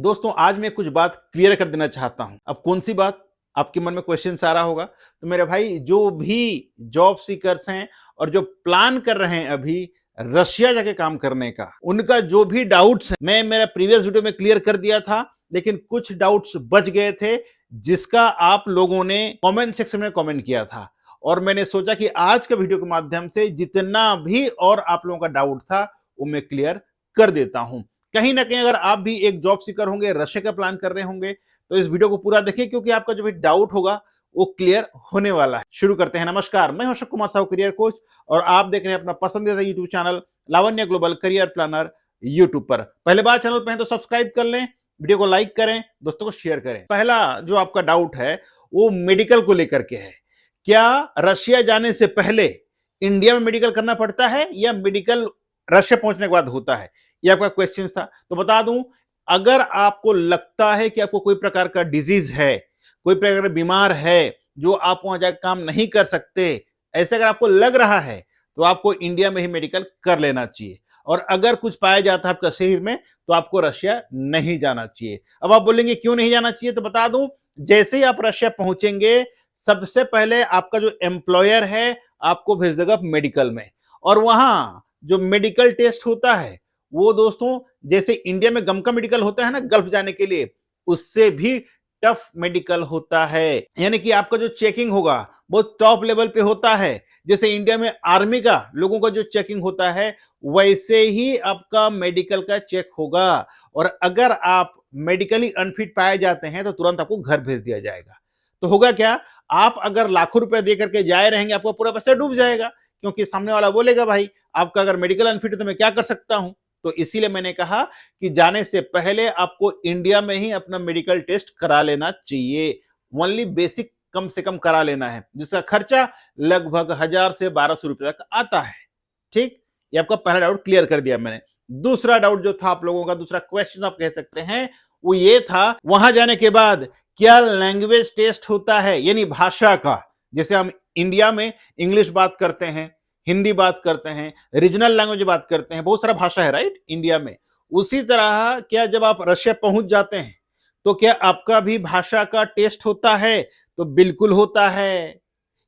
दोस्तों आज मैं कुछ बात क्लियर कर देना चाहता हूं। अब कौन सी बात? आपके मन में क्वेश्चन आ रहा होगा। तो मेरे भाई, जो भी जॉब सीकर्स हैं और जो प्लान कर रहे हैं अभी रशिया जाके काम करने का, उनका जो भी डाउट्स है मैं मेरा प्रीवियस वीडियो में क्लियर कर दिया था, लेकिन कुछ डाउट्स बच गए थे जिसका आप लोगों ने कमेंट सेक्शन में कमेंट किया था। और मैंने सोचा कि आज के वीडियो के माध्यम से जितना भी और आप लोगों का डाउट था वो मैं क्लियर कर देता हूं। कहीं ना कहीं अगर आप भी एक जॉब सीकर होंगे, रशिया का प्लान कर रहे होंगे, तो इस वीडियो को पूरा देखिए, क्योंकि आपका जो भी डाउट होगा वो क्लियर होने वाला है। शुरू करते हैं। नमस्कार, मैं हूं अशोक कुमार साहू, करियर कोच, और आप देख रहे हैं अपना पसंदीदा यूट्यूब चैनल लावण्य ग्लोबल करियर प्लानर यूट्यूब पर। पहले बार चैनल पर हैं तो सब्सक्राइब कर लें, वीडियो को लाइक करें, दोस्तों को शेयर करें। पहला जो आपका डाउट है वो मेडिकल को लेकर के है। क्या रशिया जाने से पहले इंडिया में मेडिकल करना पड़ता है या मेडिकल रशिया पहुंचने के बाद होता है? ये आपका क्वेश्चन था। तो बता दूं, अगर आपको लगता है कि आपको कोई प्रकार का डिजीज है, कोई प्रकार का बीमार है जो आप वहां जाकर काम नहीं कर सकते, ऐसे अगर आपको लग रहा है तो आपको इंडिया में ही मेडिकल कर लेना चाहिए। और अगर कुछ पाया जाता है आपका शरीर में तो आपको रशिया नहीं जाना चाहिए। अब आप बोलेंगे क्यों नहीं जाना चाहिए? तो बता दूं, जैसे ही आप रशिया पहुंचेंगे सबसे पहले आपका जो एम्प्लॉयर है आपको भेज देगा मेडिकल में, और वहां जो मेडिकल टेस्ट होता है वो दोस्तों जैसे इंडिया में गम का मेडिकल होता है ना गल्फ जाने के लिए, उससे भी टफ मेडिकल होता है। यानी कि आपका जो चेकिंग होगा बहुत टॉप लेवल पे होता है। जैसे इंडिया में आर्मी का लोगों का जो चेकिंग होता है वैसे ही आपका मेडिकल का चेक होगा। और अगर आप मेडिकली अनफिट पाए जाते हैं तो तुरंत आपको घर भेज दिया जाएगा। तो होगा क्या, आप अगर लाखों रुपए दे करके जाए रहेंगे आपका पूरा पैसा डूब जाएगा, क्योंकि सामने वाला बोलेगा भाई आपका अगर मेडिकल अनफिट है तो मैं क्या कर सकता हूं। तो इसीलिए मैंने कहा कि जाने से पहले आपको इंडिया में ही अपना मेडिकल टेस्ट करा लेना चाहिए। ओनली बेसिक कम से कम करा लेना है, जिसका खर्चा लगभग 1000 से 1200 रुपए तक आता है। ठीक, ये आपका पहला डाउट क्लियर कर दिया मैंने। दूसरा डाउट जो था आप लोगों का, दूसरा क्वेश्चन आप कह सकते हैं, वो ये था वहां जाने के बाद क्या लैंग्वेज टेस्ट होता है, यानी भाषा का। जैसे हम इंडिया में इंग्लिश बात करते हैं, हिंदी बात करते हैं, रीजनल लैंग्वेज बात करते हैं, बहुत सारा भाषा है राइट इंडिया में। उसी तरह क्या जब आप रशिया पहुंच जाते हैं तो क्या आपका भी भाषा का टेस्ट होता है? तो बिल्कुल होता है।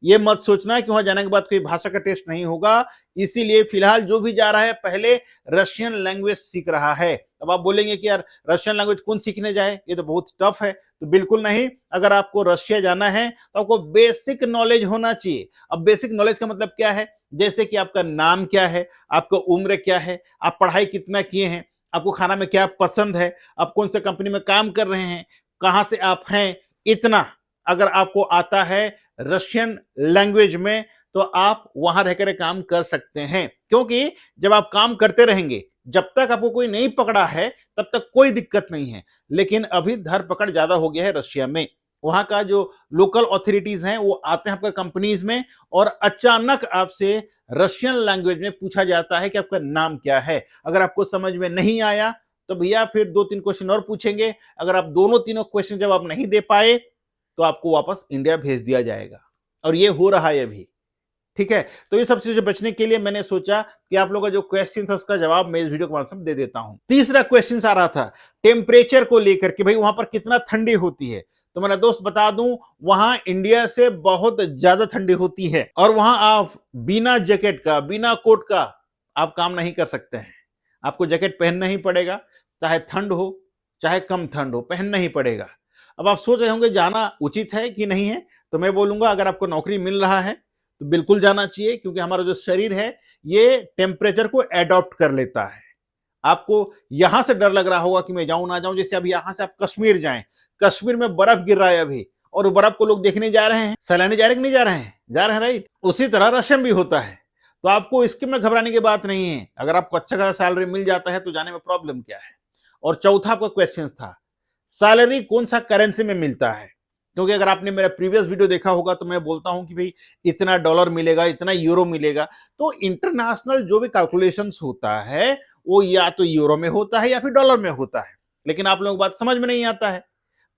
ये मत सोचना कि वहां जाने के बाद कोई भाषा का टेस्ट नहीं होगा। इसीलिए फिलहाल जो भी जा रहा है पहले रशियन लैंग्वेज सीख रहा है। अब आप बोलेंगे कि यार रशियन लैंग्वेज कौन सीखने जाए, ये तो बहुत टफ है। तो बिल्कुल नहीं, अगर आपको रशिया जाना है तो आपको बेसिक नॉलेज होना चाहिए। अब बेसिक नॉलेज का मतलब क्या है? जैसे कि आपका नाम क्या है, आपका उम्र क्या है, आप पढ़ाई कितना किए हैं, आपको खाना में क्या पसंद है, आप कौन से कंपनी में काम कर रहे हैं, कहां से आप हैं, इतना अगर आपको आता है रशियन लैंग्वेज में तो आप वहां रहकर काम कर सकते हैं। क्योंकि जब आप काम करते रहेंगे, जब तक आपको कोई नहीं पकड़ा है तब तक कोई दिक्कत नहीं है। लेकिन अभी धर पकड़ ज्यादा हो गया है रशिया में। वहां का जो लोकल अथॉरिटीज हैं वो आते हैं आपका कंपनीज में, और अचानक आपसे रशियन लैंग्वेज में पूछा जाता है कि आपका नाम क्या है। अगर आपको समझ में नहीं आया तो भैया फिर 2-3 क्वेश्चन और पूछेंगे। अगर आप दोनों तीनों क्वेश्चन जवाब नहीं दे पाए तो आपको वापस इंडिया भेज दिया जाएगा, और ये हो रहा है अभी। ठीक है, तो ये सब चीजें बचने के लिए मैंने सोचा कि आप लोगों का जो क्वेश्चन था उसका जवाब मैं इस वीडियो के माध्यम से दे देता हूं। तीसरा क्वेश्चन आ रहा था टेम्परेचर को लेकर के, भाई वहां पर कितना ठंडी होती है। तो मेरा दोस्त बता दूं, वहां इंडिया से बहुत ज्यादा ठंडी होती है, और वहां आप बिना जैकेट का, बिना कोट का आप काम नहीं कर सकते हैं। आपको जैकेट पहनना ही पड़ेगा, चाहे ठंड हो चाहे कम ठंड हो, पहनना ही पड़ेगा। अब आप सोच रहे होंगे जाना उचित है कि नहीं है, तो मैं बोलूंगा अगर आपको नौकरी मिल रहा है तो बिल्कुल जाना चाहिए, क्योंकि हमारा जो शरीर है ये टेम्परेचर को एडॉप्ट कर लेता है। आपको यहां से डर लग रहा होगा कि मैं जाऊं ना जाऊं, जैसे अब यहां से आप कश्मीर जाएं, कश्मीर में बर्फ गिर रहा है अभी, और बर्फ को लोग देखने जा रहे हैं, सैलानी जा रहे कि नहीं जा रहे हैं? जा रहे हैं राइट। उसी तरह रशिया भी होता है। तो आपको इसके में घबराने की बात नहीं है। अगर आपको अच्छा खासा सैलरी मिल जाता है तो जाने में प्रॉब्लम क्या है। और चौथा आपका क्वेश्चन था सैलरी कौन सा करेंसी में मिलता है। क्योंकि अगर आपने मेरा प्रीवियस वीडियो देखा होगा तो मैं बोलता हूं कि भाई इतना डॉलर मिलेगा, इतना यूरो मिलेगा। तो इंटरनेशनल जो भी कैलकुलेशंस होता है वो या तो यूरो में होता है या फिर डॉलर में होता है। लेकिन आप लोगों को बात समझ में नहीं आता है।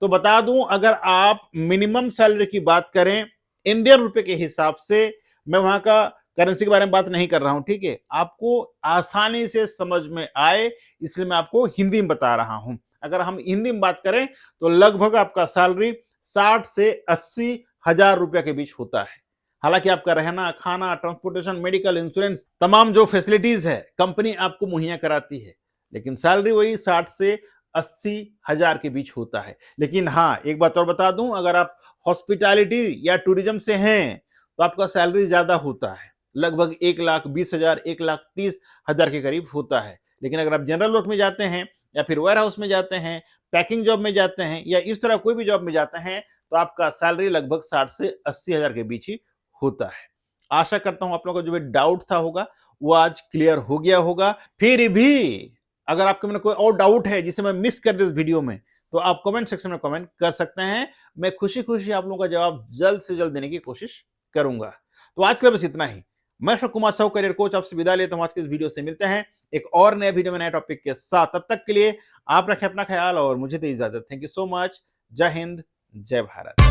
तो बता दूं, अगर आप मिनिमम सैलरी की बात करें इंडियन रुपए के हिसाब से, मैं वहां का करेंसी के बारे में बात नहीं कर रहा हूं, ठीक है, आपको आसानी से समझ में आए इसलिए मैं आपको हिंदी में बता रहा हूं। अगर हम हिंदी में बात करें तो लगभग आपका सैलरी 60 से 80 हजार रुपया के बीच होता है। हालांकि आपका रहना, खाना, ट्रांसपोर्टेशन, मेडिकल, इंश्योरेंस, तमाम जो फैसिलिटीज है कंपनी आपको मुहैया कराती है, लेकिन सैलरी वही 60 से 80 हजार के बीच होता है। लेकिन हाँ, एक बात और बता दूं, अगर आप हॉस्पिटैलिटी या टूरिज्म से हैं तो आपका सैलरी ज्यादा होता है, लगभग 1,20,000, 1,30,000 के करीब होता है। लेकिन अगर आप जनरल वर्क में जाते हैं या फिर वेयर हाउस में जाते हैं, पैकिंग जॉब में जाते हैं या इस तरह कोई भी जॉब में जाते हैं तो आपका सैलरी लगभग 60 से 80 हजार के बीच ही होता है। आशा करता हूं आप लोगों को जो भी डाउट था होगा वो आज क्लियर हो गया होगा। फिर भी अगर आपके मन कोई और डाउट है जिसे मैं मिस कर दे इस वीडियो में, तो आप कमेंट सेक्शन में कमेंट कर सकते हैं। मैं खुशी खुशी आप लोगों का जवाब जल्द से जल्द देने की कोशिश करूंगा। तो आज के लिए बस इतना ही। मैं अशोक कुमार साहू, करियर कोच, आपसे विदा लेता हूं। आज के इस वीडियो से मिलते हैं एक और नए वीडियो में नए टॉपिक के साथ। तब तक के लिए आप रखें अपना ख्याल और मुझे दे इजाजत। Thank you so much. जय हिंद, जय भारत।